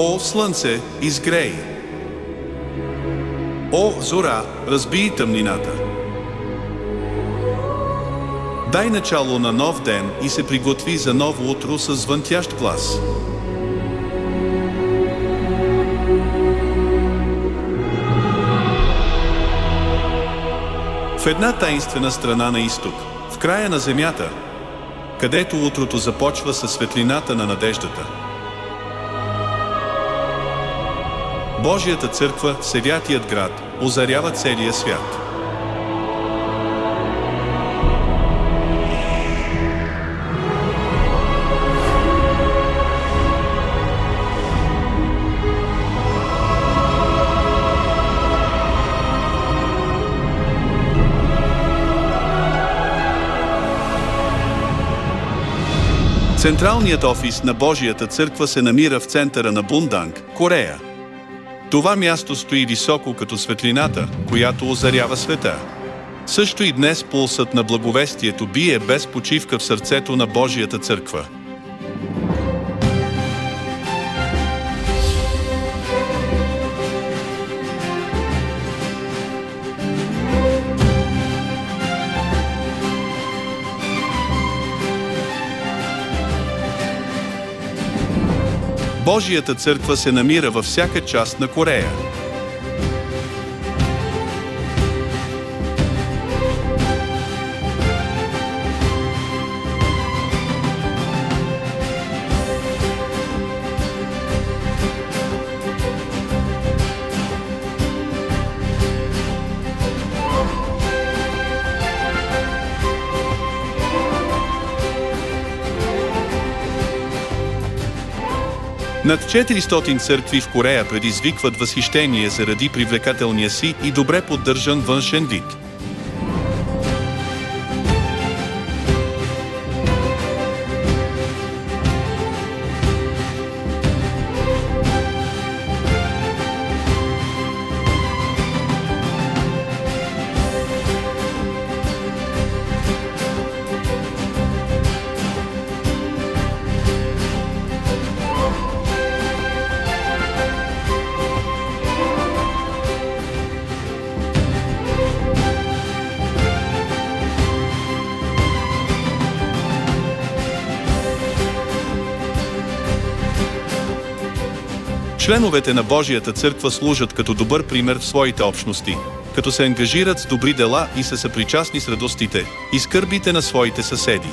О, слънце, изгрей! О, зора, разбий тъмнината! Дай начало на нов ден и се приготви за ново утро с звънтящ глас. В една таинствена страна на изток, в края на земята, където утрото започва със светлината на надеждата, Божията църква, Святият град, озарява целия свят. Централният офис на Божията църква се намира в центъра на Бунданг, Корея. Това място стои високо като светлината, която озарява света. Също и днес пулсът на благовестието бие без почивка в сърцето на Божията църква. Божията църква се намира във всяка част на Корея. Над 400 църкви в Корея предизвикват възхищение заради привлекателния си и добре поддържан външен вид. Членовете на Божията църква служат като добър пример в своите общности, като се ангажират с добри дела и са съпричастни с радостите и скърбите на своите съседи.